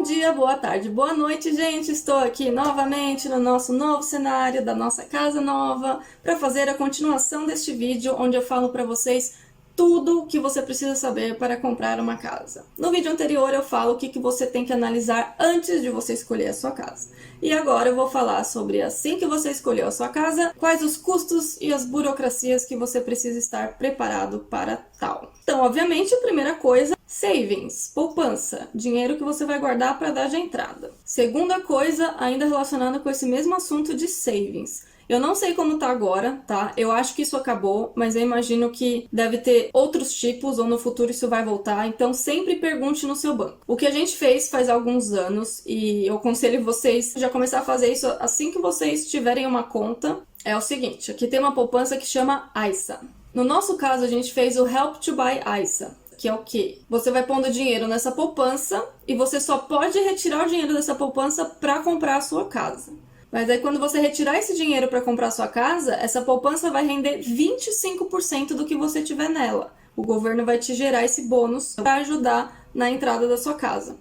dia, boa tarde, boa noite, gente! Estou aqui novamente no nosso novo cenário da nossa casa nova para fazer a continuação deste vídeo onde eu falo para vocês tudo o que você precisa saber para comprar uma casa. No vídeo anterior eu falo o que você tem que analisar antes de você escolher a sua casa. E agora eu vou falar sobre assim que você escolheu a sua casa, quais os custos e as burocracias que você precisa estar preparado para tal. Então, obviamente, a primeira coisa, savings, poupança, dinheiro que você vai guardar para dar de entrada. Segunda coisa, ainda relacionada com esse mesmo assunto de savings. Eu não sei como tá agora, tá? Eu acho que isso acabou, mas eu imagino que deve ter outros tipos ou no futuro isso vai voltar, então sempre pergunte no seu banco. O que a gente fez faz alguns anos e eu aconselho vocês já começar a fazer isso assim que vocês tiverem uma conta. É o seguinte, aqui tem uma poupança que chama ISA. No nosso caso, a gente fez o Help to Buy ISA. Que é o quê? Você vai pondo dinheiro nessa poupança e você só pode retirar o dinheiro dessa poupança para comprar a sua casa. Mas aí quando você retirar esse dinheiro para comprar a sua casa, essa poupança vai render 25% do que você tiver nela. O governo vai te gerar esse bônus para ajudar na entrada da sua casa.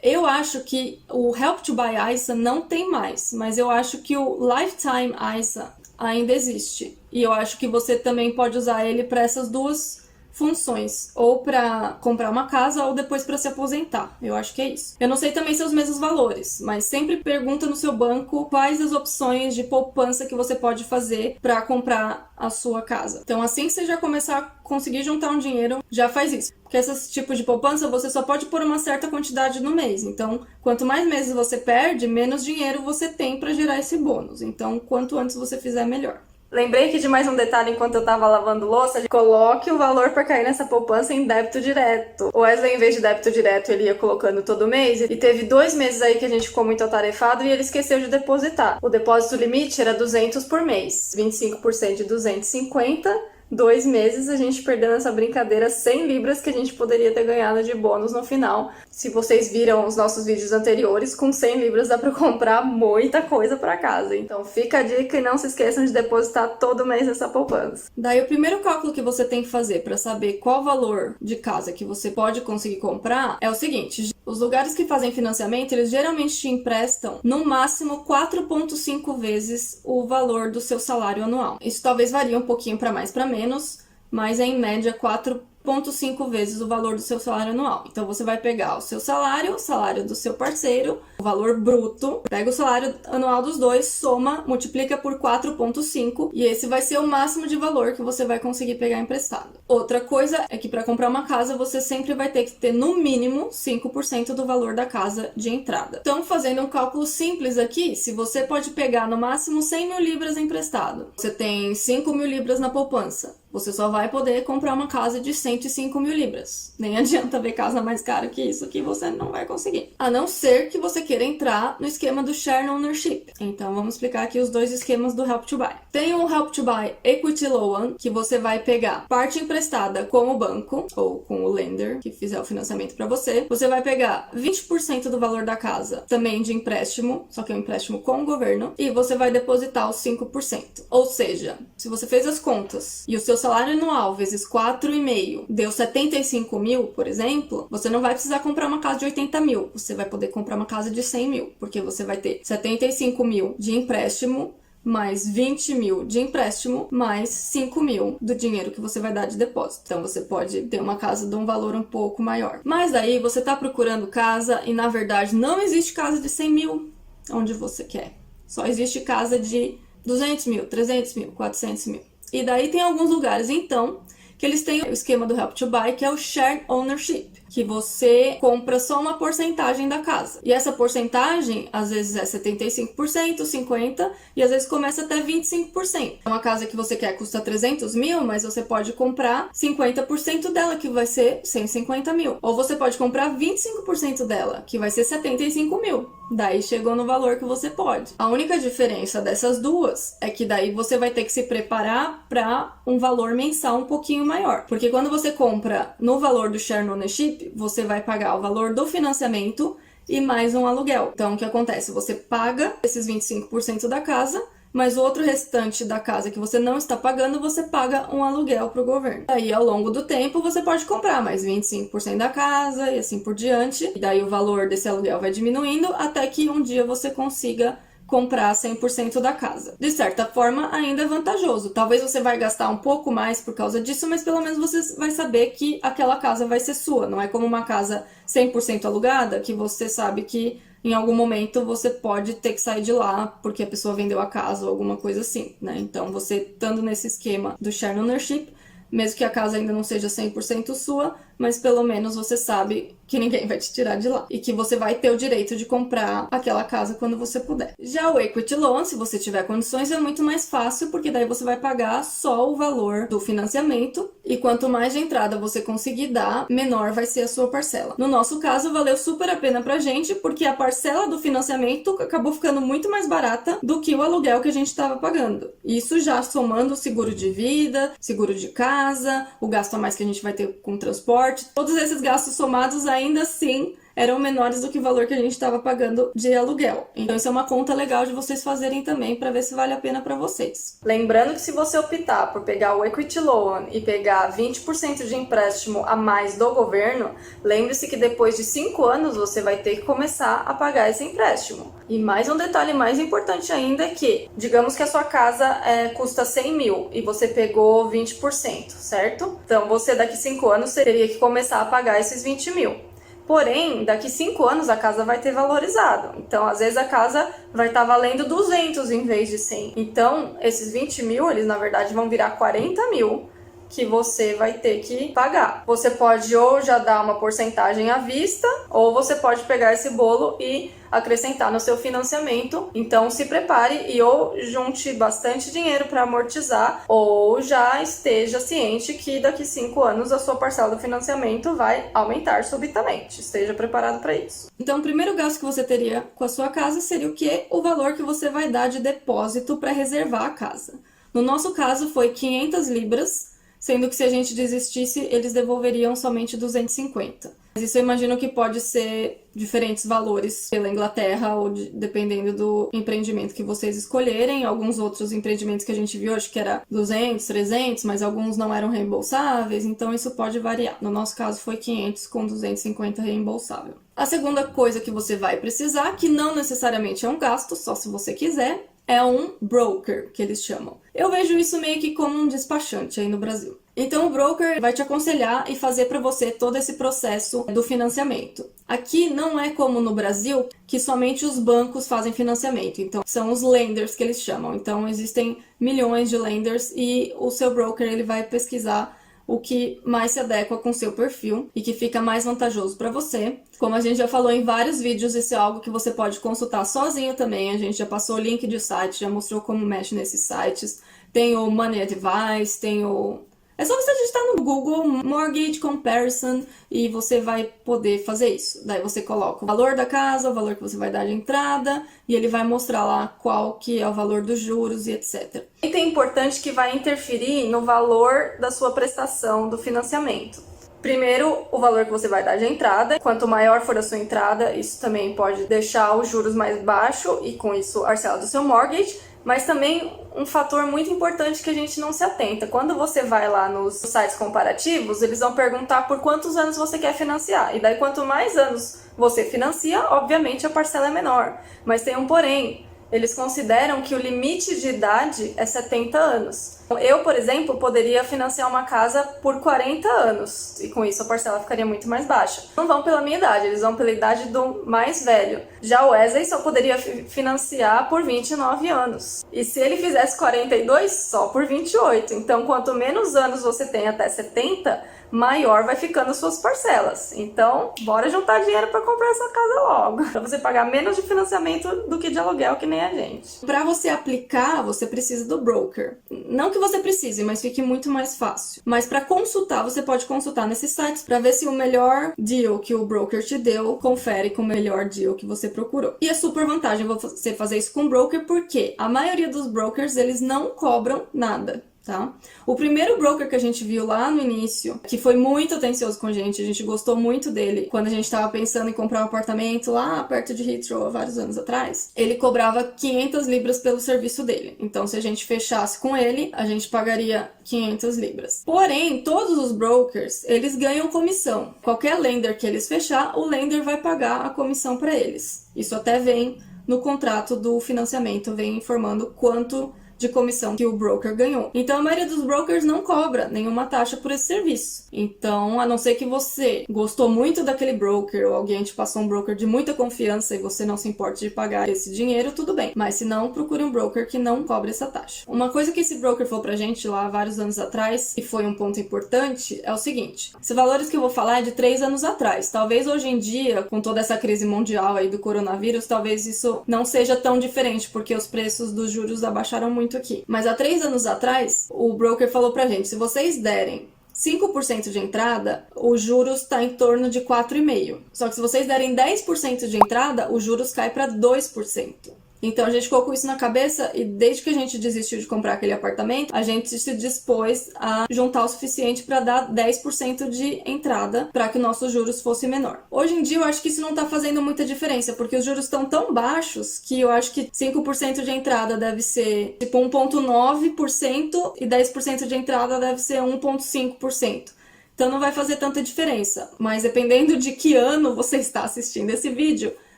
Eu acho que o Help to Buy ISA não tem mais, mas eu acho que o Lifetime ISA ainda existe. E eu acho que você também pode usar ele para essas duas funções, ou para comprar uma casa ou depois para se aposentar. Eu acho que é isso. Eu não sei também se são os mesmos valores, mas sempre pergunta no seu banco quais as opções de poupança que você pode fazer para comprar a sua casa. Então, assim que você já começar a conseguir juntar um dinheiro, já faz isso. Porque esse tipo de poupança você só pode pôr uma certa quantidade no mês. Então, quanto mais meses você perde, menos dinheiro você tem para gerar esse bônus. Então, quanto antes você fizer, melhor. Lembrei que de mais um detalhe enquanto eu tava lavando louça, coloque o valor para cair nessa poupança em débito direto. O Wesley, em vez de débito direto, ele ia colocando todo mês e teve 2 meses aí que a gente ficou muito atarefado e ele esqueceu de depositar. O depósito limite era 200 por mês, 25% de 250. 2 meses a gente perdendo essa brincadeira 100 libras que a gente poderia ter ganhado de bônus no final. Se vocês viram os nossos vídeos anteriores, com 100 libras dá pra comprar muita coisa pra casa. Então fica a dica e não se esqueçam de depositar todo mês nessa poupança. Daí o primeiro cálculo que você tem que fazer para saber qual valor de casa que você pode conseguir comprar é o seguinte: os lugares que fazem financiamento, eles geralmente te emprestam no máximo 4,5 vezes o valor do seu salário anual. Isso talvez varie um pouquinho para mais, para menos, mas é em média 4,5 vezes o valor do seu salário anual. Então você vai pegar o seu salário, o salário do seu parceiro, o valor bruto, pega o salário anual dos dois, soma, multiplica por 4,5 e esse vai ser o máximo de valor que você vai conseguir pegar emprestado. Outra coisa é que para comprar uma casa você sempre vai ter que ter no mínimo 5% do valor da casa de entrada. Então, fazendo um cálculo simples aqui, se você pode pegar no máximo 100 mil libras emprestado, você tem 5 mil libras na poupança, você só vai poder comprar uma casa de 105 mil libras. Nem adianta ver casa mais cara que isso, que você não vai conseguir. A não ser que você queira entrar no esquema do Share Ownership. Então, vamos explicar aqui os dois esquemas do Help to Buy. Tem o Help to Buy Equity Loan, que você vai pegar parte emprestada com o banco, ou com o lender, que fizer o financiamento para você. Você vai pegar 20% do valor da casa, também de empréstimo, só que é um empréstimo com o governo, e você vai depositar os 5%. Ou seja, se você fez as contas e o seu salário anual vezes 4,5 deu 75 mil, por exemplo, você não vai precisar comprar uma casa de 80 mil. Você vai poder comprar uma casa de 100 mil, porque você vai ter 75 mil de empréstimo, mais 20 mil de empréstimo, mais 5 mil do dinheiro que você vai dar de depósito. Então você pode ter uma casa de um valor um pouco maior. Mas aí você tá procurando casa e na verdade não existe casa de 100 mil onde você quer. Só existe casa de 200 mil, 300 mil, 400 mil. E daí tem alguns lugares, então, que eles têm o esquema do Help to Buy, que é o Shared Ownership, que você compra só uma porcentagem da casa. E essa porcentagem, às vezes é 75%, 50%, e às vezes começa até 25%. Uma casa que você quer custa 300 mil, mas você pode comprar 50% dela, que vai ser 150 mil. Ou você pode comprar 25% dela, que vai ser 75 mil. Daí chegou no valor que você pode. A única diferença dessas duas é que daí você vai ter que se preparar para um valor mensal um pouquinho maior. Porque quando você compra no valor do Share Ownership, você vai pagar o valor do financiamento e mais um aluguel. Então, o que acontece? Você paga esses 25% da casa, mas o outro restante da casa que você não está pagando, você paga um aluguel para o governo. Aí, ao longo do tempo, você pode comprar mais 25% da casa e assim por diante. E daí o valor desse aluguel vai diminuindo até que um dia você consiga comprar 100% da casa. De certa forma, ainda é vantajoso. Talvez você vai gastar um pouco mais por causa disso, mas pelo menos você vai saber que aquela casa vai ser sua. Não é como uma casa 100% alugada, que você sabe que em algum momento você pode ter que sair de lá porque a pessoa vendeu a casa ou alguma coisa assim, né? Então, você estando nesse esquema do share ownership, mesmo que a casa ainda não seja 100% sua, mas pelo menos você sabe que ninguém vai te tirar de lá e que você vai ter o direito de comprar aquela casa quando você puder. Já o equity loan, se você tiver condições, é muito mais fácil, porque daí você vai pagar só o valor do financiamento e quanto mais de entrada você conseguir dar, menor vai ser a sua parcela. No nosso caso, valeu super a pena pra gente, porque a parcela do financiamento acabou ficando muito mais barata do que o aluguel que a gente estava pagando. Isso já somando o seguro de vida, seguro de casa, o gasto a mais que a gente vai ter com transporte. Todos esses gastos somados ainda assim eram menores do que o valor que a gente estava pagando de aluguel. Então isso é uma conta legal de vocês fazerem também para ver se vale a pena para vocês. Lembrando que se você optar por pegar o equity loan e pegar 20% de empréstimo a mais do governo, lembre-se que depois de 5 anos você vai ter que começar a pagar esse empréstimo. E mais um detalhe mais importante ainda é que, digamos que a sua casa custa 100 mil e você pegou 20%, certo? Então você daqui 5 anos teria que começar a pagar esses 20 mil. Porém, daqui 5 anos a casa vai ter valorizado. Então, às vezes a casa vai estar valendo 200 em vez de 100. Então, esses 20 mil, eles na verdade vão virar 40 mil que você vai ter que pagar. Você pode ou já dar uma porcentagem à vista, ou você pode pegar esse bolo e acrescentar no seu financiamento. Então se prepare e ou junte bastante dinheiro para amortizar, ou já esteja ciente que daqui 5 anos a sua parcela do financiamento vai aumentar subitamente. Esteja preparado para isso. Então o primeiro gasto que você teria com a sua casa seria o quê? O valor que você vai dar de depósito para reservar a casa. No nosso caso foi 500 libras, sendo que se a gente desistisse, eles devolveriam somente 250. Mas isso eu imagino que pode ser diferentes valores pela Inglaterra, ou dependendo do empreendimento que vocês escolherem. Alguns outros empreendimentos que a gente viu, acho que era 200, 300, mas alguns não eram reembolsáveis, então isso pode variar. No nosso caso foi 500 com 250 reembolsável. A segunda coisa que você vai precisar, que não necessariamente é um gasto, só se você quiser, é um broker, que eles chamam. Eu vejo isso meio que como um despachante aí no Brasil. Então o broker vai te aconselhar e fazer para você todo esse processo do financiamento. Aqui não é como no Brasil, que somente os bancos fazem financiamento. Então são os lenders que eles chamam. Então existem milhões de lenders e o seu broker ele vai pesquisar o que mais se adequa com o seu perfil e que fica mais vantajoso para você. Como a gente já falou em vários vídeos, isso é algo que você pode consultar sozinho também. A gente já passou o link de site, já mostrou como mexe nesses sites. Tem o Money Advice, tem o... É só você digitar no Google Mortgage Comparison e você vai poder fazer isso. Daí você coloca o valor da casa, o valor que você vai dar de entrada e ele vai mostrar lá qual que é o valor dos juros e etc. E tem importante que vai interferir no valor da sua prestação do financiamento. Primeiro, o valor que você vai dar de entrada. Quanto maior for a sua entrada, isso também pode deixar os juros mais baixos e com isso a parcela do seu mortgage. Mas também um fator muito importante que a gente não se atenta. Quando você vai lá nos sites comparativos, eles vão perguntar por quantos anos você quer financiar. E daí quanto mais anos você financia, obviamente a parcela é menor. Mas tem um porém. Eles consideram que o limite de idade é 70 anos. Eu, por exemplo, poderia financiar uma casa por 40 anos e com isso a parcela ficaria muito mais baixa. Não vão pela minha idade, eles vão pela idade do mais velho. Já o Wesley só poderia financiar por 29 anos. E se ele fizesse 42, só por 28. Então, quanto menos anos você tem até 70, maior vai ficando as suas parcelas. Então, bora juntar dinheiro para comprar essa casa logo. Para você pagar menos de financiamento do que de aluguel, que nem a gente. Para você aplicar, você precisa do broker. Não que você precise, mas fique muito mais fácil. Mas para consultar, você pode consultar nesses sites para ver se o melhor deal que o broker te deu confere com o melhor deal que você procurou. E é super vantagem você fazer isso com o broker, porque a maioria dos brokers, eles não cobram nada. tá? O primeiro broker que a gente viu lá no início, que foi muito atencioso com a gente gostou muito dele, quando a gente tava pensando em comprar um apartamento lá perto de Heathrow há vários anos atrás, ele cobrava 500 libras pelo serviço dele. Então, se a gente fechasse com ele, a gente pagaria 500 libras. Porém, todos os brokers, eles ganham comissão. Qualquer lender que eles fechar, o lender vai pagar a comissão para eles. Isso até vem no contrato do financiamento, vem informando quanto de comissão que o broker ganhou. Então, a maioria dos brokers não cobra nenhuma taxa por esse serviço. Então, a não ser que você gostou muito daquele broker ou alguém te passou um broker de muita confiança e você não se importe de pagar esse dinheiro, tudo bem. Mas se não, procure um broker que não cobre essa taxa. Uma coisa que esse broker falou pra gente lá vários anos atrás, e foi um ponto importante, é o seguinte. Esses valores que eu vou falar é de 3 anos atrás. Talvez hoje em dia, com toda essa crise mundial aí do coronavírus, talvez isso não seja tão diferente, porque os preços dos juros abaixaram muito aqui. Mas há 3 anos atrás, o broker falou pra gente, se vocês derem 5% de entrada, os juros está em torno de 4,5%. Só que se vocês derem 10% de entrada, os juros cai para 2%. Então a gente colocou isso na cabeça e desde que a gente desistiu de comprar aquele apartamento, a gente se dispôs a juntar o suficiente para dar 10% de entrada para que nossos juros fossem menor. Hoje em dia eu acho que isso não está fazendo muita diferença, porque os juros estão tão baixos que eu acho que 5% de entrada deve ser tipo 1,9% e 10% de entrada deve ser 1,5%. Então não vai fazer tanta diferença, mas dependendo de que ano você está assistindo esse vídeo,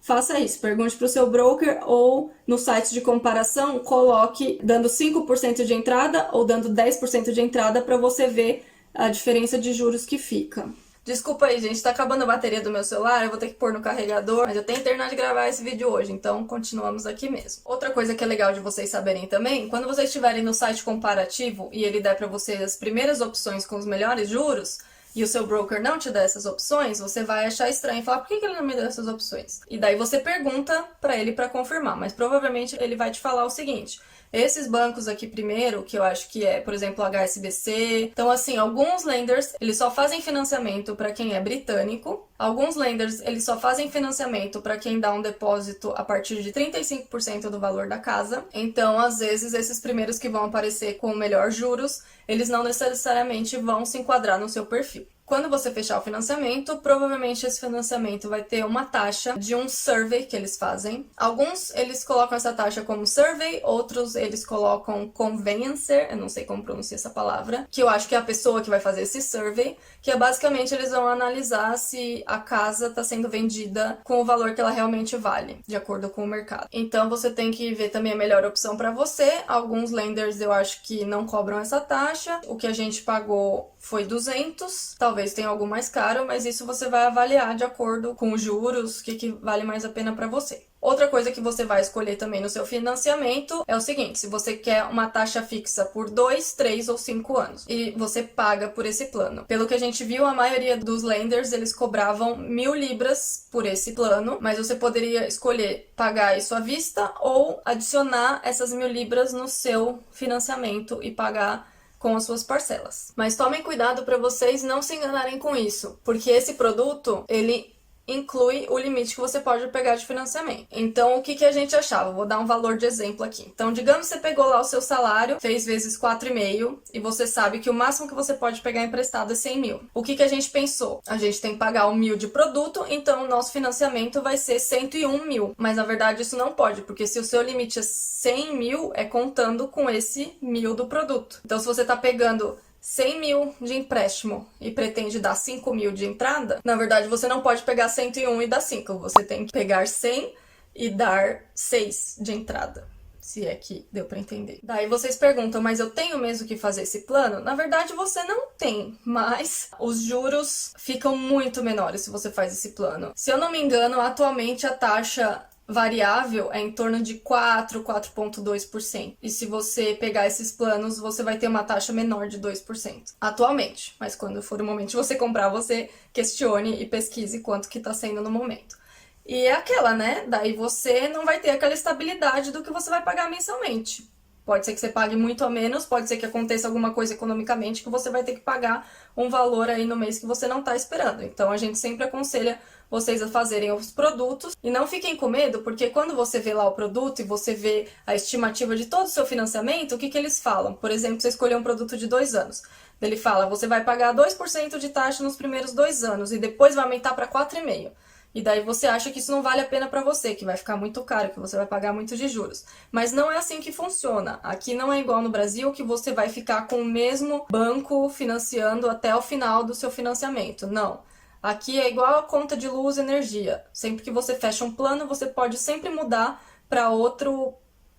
faça isso, pergunte para o seu broker ou no site de comparação, coloque dando 5% de entrada ou dando 10% de entrada para você ver a diferença de juros que fica. Desculpa aí, gente, tá acabando a bateria do meu celular, eu vou ter que pôr no carregador, mas eu tenho que terminar de gravar esse vídeo hoje, então continuamos aqui mesmo. Outra coisa que é legal de vocês saberem também, quando vocês estiverem no site comparativo e ele der para vocês as primeiras opções com os melhores juros, e o seu broker não te dá essas opções, você vai achar estranho e falar, por que ele não me deu essas opções? E daí você pergunta pra ele pra confirmar, mas provavelmente ele vai te falar o seguinte, esses bancos aqui primeiro, que eu acho que é, por exemplo, HSBC, então assim, alguns lenders, eles só fazem financiamento pra quem é britânico, alguns lenders, eles só fazem financiamento pra quem dá um depósito a partir de 35% do valor da casa, então às vezes esses primeiros que vão aparecer com melhor juros, eles não necessariamente vão se enquadrar no seu perfil. Quando você fechar o financiamento, provavelmente esse financiamento vai ter uma taxa de um survey que eles fazem. Alguns, eles colocam essa taxa como survey, outros eles colocam conveyancer, eu não sei como pronunciar essa palavra, que eu acho que é a pessoa que vai fazer esse survey, que é basicamente eles vão analisar se a casa está sendo vendida com o valor que ela realmente vale, de acordo com o mercado. Então você tem que ver também a melhor opção para você. Alguns lenders eu acho que não cobram essa taxa, o que a gente pagou foi 200, talvez tenha algo mais caro, mas isso você vai avaliar de acordo com os juros, o que vale mais a pena para você. Outra coisa que você vai escolher também no seu financiamento é o seguinte, se você quer uma taxa fixa por 2, 3 ou 5 anos e você paga por esse plano. Pelo que a gente viu, a maioria dos lenders, eles cobravam 1.000 libras por esse plano, mas você poderia escolher pagar isso à vista ou adicionar essas 1.000 libras no seu financiamento e pagar com as suas parcelas. Mas tomem cuidado para vocês não se enganarem com isso, porque esse produto, ele inclui o limite que você pode pegar de financiamento. Então, o que a gente achava? Vou dar um valor de exemplo aqui. Então, digamos que você pegou lá o seu salário, fez vezes 4,5 e você sabe que o máximo que você pode pegar emprestado é 100 mil. O que a gente pensou? A gente tem que pagar 1.000 de produto, então o nosso financiamento vai ser 101 mil. Mas, na verdade, isso não pode, porque se o seu limite é 100 mil, é contando com esse 1.000 do produto. Então, se você tá pegando 100 mil de empréstimo e pretende dar 5 mil de entrada, na verdade você não pode pegar 101 e dar 5, você tem que pegar 100 e dar 6 de entrada, se é que deu pra entender. Daí vocês perguntam, mas eu tenho mesmo que fazer esse plano? Na verdade você não tem, mas os juros ficam muito menores se você faz esse plano. Se eu não me engano, atualmente a taxa variável é em torno de 4,2%. E se você pegar esses planos, você vai ter uma taxa menor de 2%. Atualmente. Mas quando for o momento de você comprar, você questione e pesquise quanto que tá sendo no momento. E é aquela, né? Daí você não vai ter aquela estabilidade do que você vai pagar mensalmente. Pode ser que você pague muito a menos, pode ser que aconteça alguma coisa economicamente que você vai ter que pagar um valor aí no mês que você não tá esperando. Então a gente sempre aconselha vocês a fazerem os produtos. E não fiquem com medo, porque quando você vê lá o produto e você vê a estimativa de todo o seu financiamento, o que eles falam? Por exemplo, você escolheu um produto de 2 anos. Ele fala, você vai pagar 2% de taxa nos primeiros 2 anos e depois vai aumentar para 4,5%. E daí você acha que isso não vale a pena para você, que vai ficar muito caro, que você vai pagar muito de juros. Mas não é assim que funciona. Aqui não é igual no Brasil, que você vai ficar com o mesmo banco financiando até o final do seu financiamento. Não. Aqui é igual a conta de luz e energia. Sempre que você fecha um plano, você pode sempre mudar para outro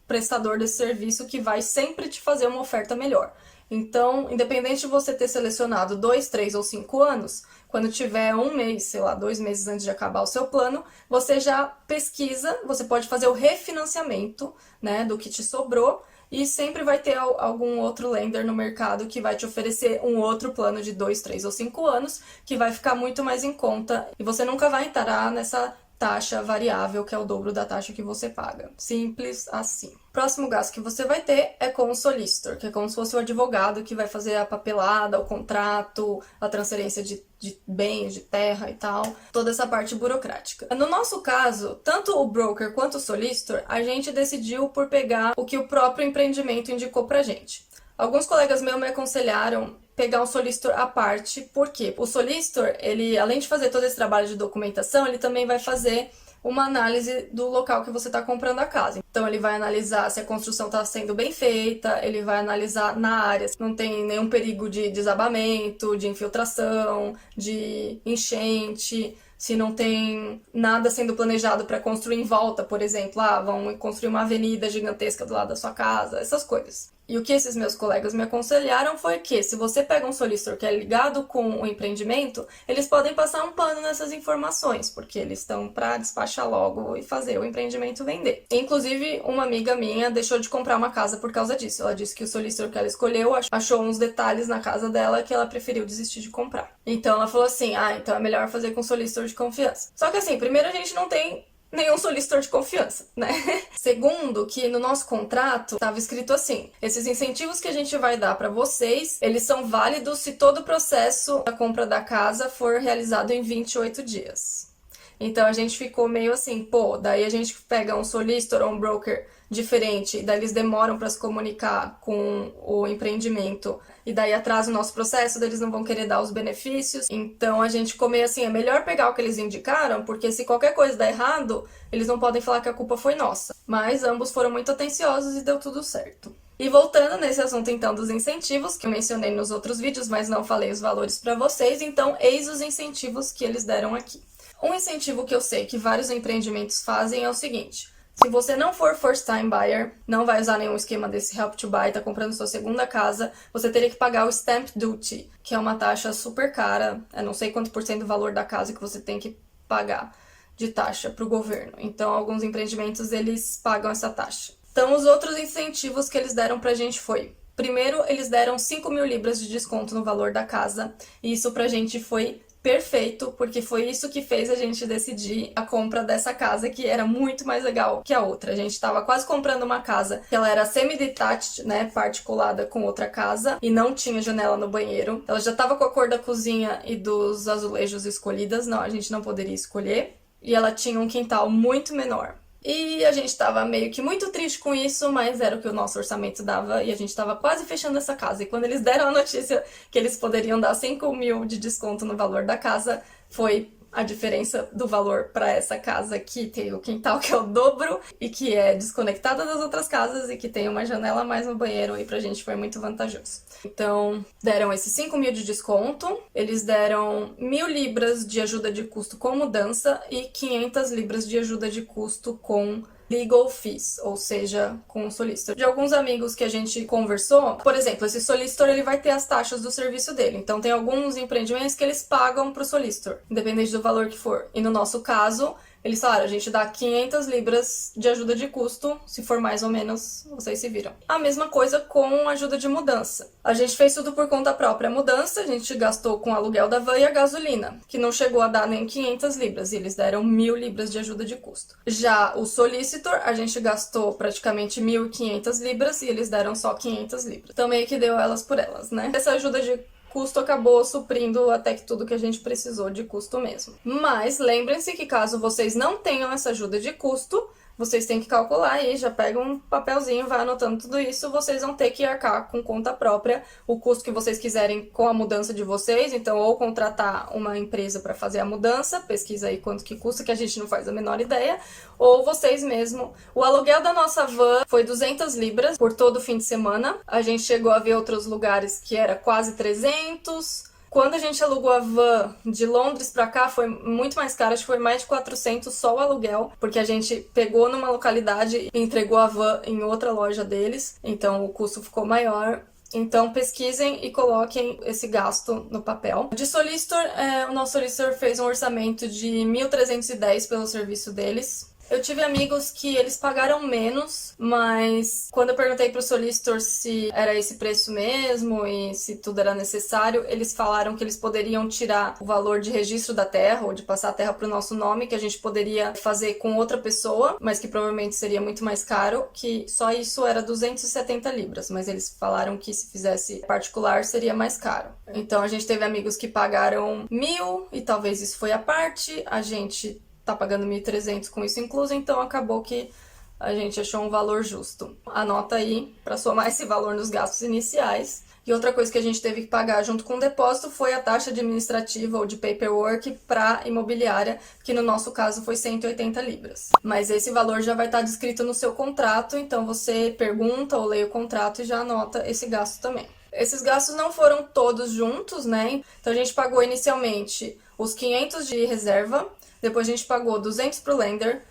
prestador desse serviço que vai sempre te fazer uma oferta melhor. Então, independente de você ter selecionado 2, 3 ou 5 anos, quando tiver um mês, sei lá, 2 meses antes de acabar o seu plano, você já pesquisa, você pode fazer o refinanciamento, né, do que te sobrou, e sempre vai ter algum outro lender no mercado que vai te oferecer um outro plano de 2, 3 ou 5 anos, que vai ficar muito mais em conta, e você nunca vai entrar nessa taxa variável, que é o dobro da taxa que você paga. Simples assim. Próximo gasto que você vai ter é com o solicitor, que é como se fosse o advogado que vai fazer a papelada, o contrato, a transferência de bens, de terra e tal, toda essa parte burocrática. No nosso caso, tanto o broker quanto o solicitor, a gente decidiu por pegar o que o próprio empreendimento indicou pra gente. Alguns colegas meus me aconselharam pegar um solicitor à parte, porque o solicitor, ele, além de fazer todo esse trabalho de documentação, ele também vai fazer uma análise do local que você está comprando a casa. Então ele vai analisar se a construção está sendo bem feita, ele vai analisar na área se não tem nenhum perigo de desabamento, de infiltração, de enchente, se não tem nada sendo planejado para construir em volta, por exemplo, vão construir uma avenida gigantesca do lado da sua casa, essas coisas. E o que esses meus colegas me aconselharam foi que, se você pega um solicitor que é ligado com o empreendimento, eles podem passar um pano nessas informações, porque eles estão para despachar logo e fazer o empreendimento vender. Inclusive, uma amiga minha deixou de comprar uma casa por causa disso. Ela disse que o solicitor que ela escolheu achou uns detalhes na casa dela que ela preferiu desistir de comprar. Então ela falou assim, então é melhor fazer com solicitor de confiança. Só que assim, primeiro a gente não tem nenhum solicitor de confiança, né? Segundo, que no nosso contrato estava escrito assim: esses incentivos que a gente vai dar para vocês, eles são válidos se todo o processo da compra da casa for realizado em 28 dias. Então a gente ficou meio assim, daí a gente pega um solicitor ou um broker diferente, daí eles demoram para se comunicar com o empreendimento e daí atrasa o nosso processo, daí eles não vão querer dar os benefícios. Então a gente ficou meio assim, é melhor pegar o que eles indicaram, porque se qualquer coisa der errado, eles não podem falar que a culpa foi nossa. Mas ambos foram muito atenciosos e deu tudo certo. E voltando nesse assunto então dos incentivos, que eu mencionei nos outros vídeos, mas não falei os valores para vocês, então eis os incentivos que eles deram aqui. Um incentivo que eu sei que vários empreendimentos fazem é o seguinte: se você não for first time buyer, não vai usar nenhum esquema desse Help to Buy, tá comprando sua segunda casa, você teria que pagar o Stamp Duty, que é uma taxa super cara, eu não sei quanto por cento do valor da casa que você tem que pagar de taxa para o governo. Então, alguns empreendimentos, eles pagam essa taxa. Então, os outros incentivos que eles deram pra gente foi: primeiro, eles deram 5.000 libras de desconto no valor da casa, e isso pra gente foi perfeito, porque foi isso que fez a gente decidir a compra dessa casa, que era muito mais legal que a outra. A gente tava quase comprando uma casa que ela era semi-detached, né, particulada com outra casa, e não tinha janela no banheiro. Ela já tava com a cor da cozinha e dos azulejos escolhidas, não, a gente não poderia escolher. E ela tinha um quintal muito menor. E a gente tava meio que muito triste com isso, mas era o que o nosso orçamento dava e a gente tava quase fechando essa casa. E quando eles deram a notícia que eles poderiam dar 5.000 de desconto no valor da casa, foi a diferença do valor para essa casa que tem o quintal que é o dobro e que é desconectada das outras casas e que tem uma janela a mais no banheiro, e pra gente foi muito vantajoso. Então, deram esses 5.000 de desconto, eles deram 1.000 libras de ajuda de custo com mudança e 500 libras de ajuda de custo com legal fees, ou seja, com o solicitor. De alguns amigos que a gente conversou, por exemplo, esse solicitor ele vai ter as taxas do serviço dele. Então tem alguns empreendimentos que eles pagam pro solicitor, independente do valor que for. E no nosso caso, eles falaram, a gente dá 500 libras de ajuda de custo, se for mais ou menos, vocês se viram. A mesma coisa com ajuda de mudança. A gente fez tudo por conta própria. A mudança, a gente gastou com o aluguel da van e a gasolina, que não chegou a dar nem 500 libras, e eles deram 1.000 libras de ajuda de custo. Já o solicitor, a gente gastou praticamente 1.500 libras, e eles deram só 500 libras. Então meio que deu elas por elas, né? Essa ajuda de custo acabou suprindo até que tudo que a gente precisou de custo mesmo. Mas lembrem-se que caso vocês não tenham essa ajuda de custo, vocês têm que calcular aí, já pega um papelzinho, vai anotando tudo isso, vocês vão ter que arcar com conta própria o custo que vocês quiserem com a mudança de vocês, então ou contratar uma empresa para fazer a mudança, pesquisa aí quanto que custa, que a gente não faz a menor ideia, ou vocês mesmo. O aluguel da nossa van foi 200 libras por todo o fim de semana, a gente chegou a ver outros lugares que era quase 300. Quando a gente alugou a van de Londres pra cá, foi muito mais caro, acho que foi mais de 400 só o aluguel, porque a gente pegou numa localidade e entregou a van em outra loja deles, então o custo ficou maior. Então pesquisem e coloquem esse gasto no papel. De solicitor, o nosso solicitor fez um orçamento de 1.310 pelo serviço deles. Eu tive amigos que eles pagaram menos, mas quando eu perguntei pro solicitor se era esse preço mesmo e se tudo era necessário, eles falaram que eles poderiam tirar o valor de registro da terra ou de passar a terra pro nosso nome, que a gente poderia fazer com outra pessoa, mas que provavelmente seria muito mais caro, que só isso era 270 libras, mas eles falaram que se fizesse particular seria mais caro. Então a gente teve amigos que pagaram 1.000 e talvez isso foi a parte, a gente tá pagando 1.300 com isso incluso, então acabou que a gente achou um valor justo. Anota aí para somar esse valor nos gastos iniciais. E outra coisa que a gente teve que pagar junto com o depósito foi a taxa administrativa ou de paperwork para imobiliária, que no nosso caso foi 180 libras. Mas esse valor já vai estar descrito no seu contrato, então você pergunta ou lê o contrato e já anota esse gasto também. Esses gastos não foram todos juntos, né? Então a gente pagou inicialmente os 500 de reserva, depois a gente pagou 200 pro lender,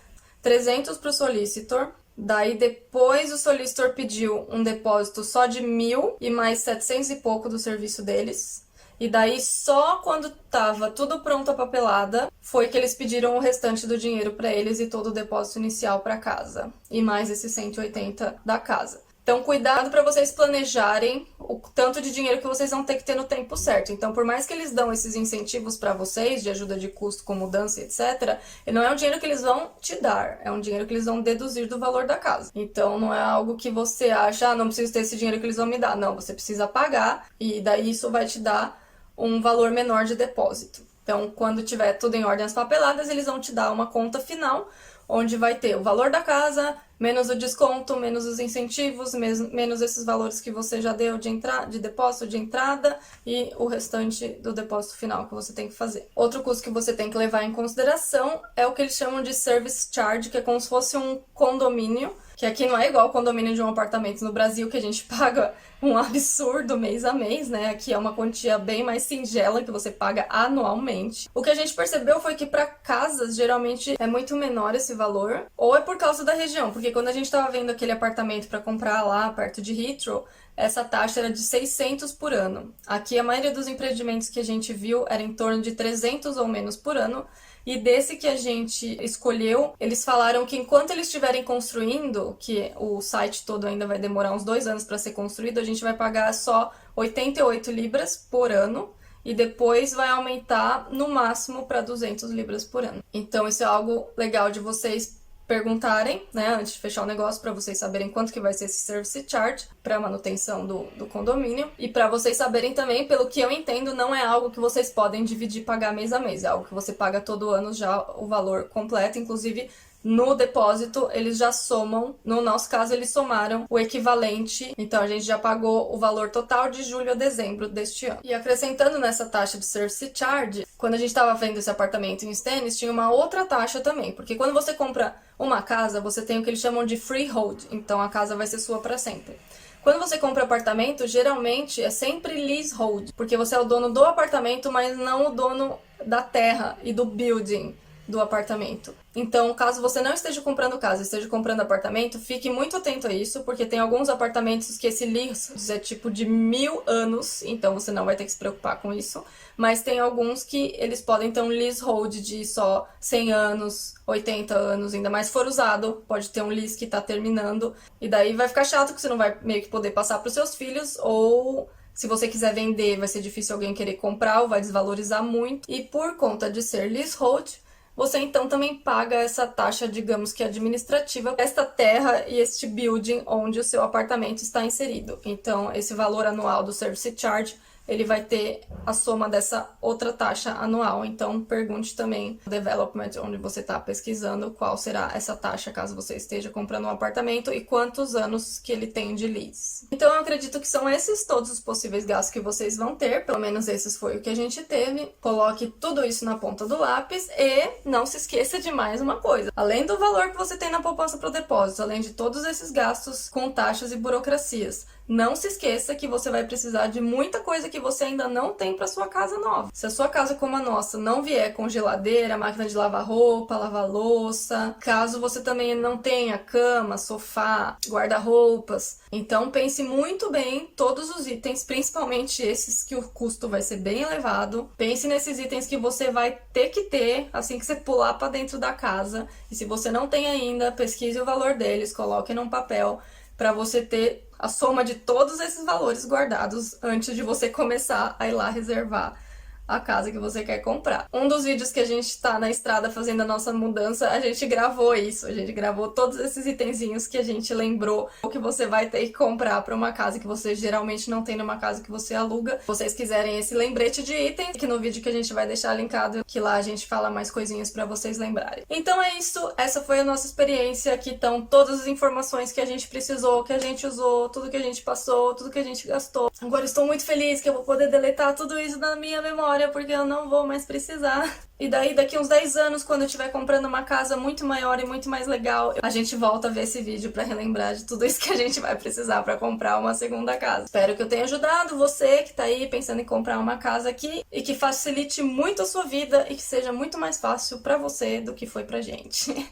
300 pro solicitor, daí depois o solicitor pediu um depósito só de 1.000 e mais 700 e pouco do serviço deles. E daí só quando tava tudo pronto a papelada, foi que eles pediram o restante do dinheiro para eles e todo o depósito inicial para casa. E mais esses 180 da casa. Então, cuidado para vocês planejarem o tanto de dinheiro que vocês vão ter que ter no tempo certo. Então, por mais que eles dão esses incentivos para vocês, de ajuda de custo com mudança, etc., não é um dinheiro que eles vão te dar, é um dinheiro que eles vão deduzir do valor da casa. Então, não é algo que você acha, não preciso ter esse dinheiro que eles vão me dar. Não, você precisa pagar e daí isso vai te dar um valor menor de depósito. Então, quando tiver tudo em ordem as papeladas, eles vão te dar uma conta final, onde vai ter o valor da casa, menos o desconto, menos os incentivos, menos esses valores que você já deu de depósito de entrada e o restante do depósito final que você tem que fazer. Outro custo que você tem que levar em consideração é o que eles chamam de service charge, que é como se fosse um condomínio, que aqui não é igual ao condomínio de um apartamento no Brasil, que a gente paga um absurdo mês a mês, né? Aqui é uma quantia bem mais singela que você paga anualmente. O que a gente percebeu foi que para casas, geralmente é muito menor esse valor, ou é por causa da região, porque quando a gente estava vendo aquele apartamento para comprar lá perto de Heathrow, essa taxa era de 600 por ano. Aqui a maioria dos empreendimentos que a gente viu era em torno de 300 ou menos por ano. E desse que a gente escolheu, eles falaram que enquanto eles estiverem construindo, que o site todo ainda vai demorar uns 2 anos para ser construído, a gente vai pagar só 88 libras por ano e depois vai aumentar no máximo para 200 libras por ano. Então isso é algo legal de vocês perguntarem, né, antes de fechar o negócio, para vocês saberem quanto que vai ser esse service charge para manutenção do condomínio e para vocês saberem também, pelo que eu entendo, não é algo que vocês podem dividir e pagar mês a mês, é algo que você paga todo ano já o valor completo, inclusive no depósito eles já somam, no nosso caso eles somaram o equivalente, então a gente já pagou o valor total de julho a dezembro deste ano. E acrescentando nessa taxa de service charge, quando a gente estava vendo esse apartamento em Stennis, tinha uma outra taxa também, porque quando você compra uma casa, você tem o que eles chamam de freehold, então a casa vai ser sua para sempre. Quando você compra apartamento, geralmente é sempre leasehold, porque você é o dono do apartamento, mas não o dono da terra e do building do apartamento. Então, caso você não esteja comprando casa, esteja comprando apartamento, fique muito atento a isso, porque tem alguns apartamentos que esse lease é tipo de 1000 anos, então você não vai ter que se preocupar com isso, mas tem alguns que eles podem ter um leasehold de só 100 anos, 80 anos, ainda mais se for usado, pode ter um lease que tá terminando, e daí vai ficar chato que você não vai meio que poder passar para os seus filhos, ou se você quiser vender, vai ser difícil alguém querer comprar, ou vai desvalorizar muito, e por conta de ser leasehold, você então também paga essa taxa, digamos que administrativa, esta terra e este building onde o seu apartamento está inserido. Então, esse valor anual do service charge ele vai ter a soma dessa outra taxa anual. Então, pergunte também no development onde você está pesquisando qual será essa taxa caso você esteja comprando um apartamento e quantos anos que ele tem de lease. Então, eu acredito que são esses todos os possíveis gastos que vocês vão ter, pelo menos esses foi o que a gente teve. Coloque tudo isso na ponta do lápis e não se esqueça de mais uma coisa. Além do valor que você tem na poupança para o depósito, além de todos esses gastos com taxas e burocracias, não se esqueça que você vai precisar de muita coisa que você ainda não tem para sua casa nova. Se a sua casa como a nossa não vier com geladeira, máquina de lavar roupa, lavar louça, caso você também não tenha cama, sofá, guarda-roupas, então pense muito bem todos os itens, principalmente esses que o custo vai ser bem elevado. Pense nesses itens que você vai ter que ter assim que você pular para dentro da casa. E se você não tem ainda, pesquise o valor deles, coloque num papel para você ter a soma de todos esses valores guardados antes de você começar a ir lá reservar a casa que você quer comprar. Um dos vídeos que a gente tá na estrada fazendo a nossa mudança, a gente gravou isso, a gente gravou todos esses itenzinhos que a gente lembrou que você vai ter que comprar para uma casa que você geralmente não tem numa casa que você aluga. Se vocês quiserem esse lembrete de itens, que no vídeo que a gente vai deixar linkado, que lá a gente fala mais coisinhas para vocês lembrarem. Então é isso, essa foi a nossa experiência, aqui estão todas as informações que a gente precisou, que a gente usou, tudo que a gente passou, tudo que a gente gastou. Agora estou muito feliz que eu vou poder deletar tudo isso da minha memória, porque eu não vou mais precisar. E daí, daqui uns 10 anos, quando eu estiver comprando uma casa muito maior e muito mais legal, a gente volta a ver esse vídeo pra relembrar de tudo isso que a gente vai precisar pra comprar uma segunda casa. Espero que eu tenha ajudado você que tá aí pensando em comprar uma casa aqui e que facilite muito a sua vida e que seja muito mais fácil pra você do que foi pra gente.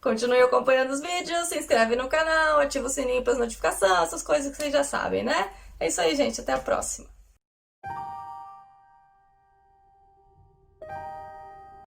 Continue acompanhando os vídeos, se inscreve no canal, ativa o sininho para as notificações, essas coisas que vocês já sabem, né? É isso aí, gente. Até a próxima.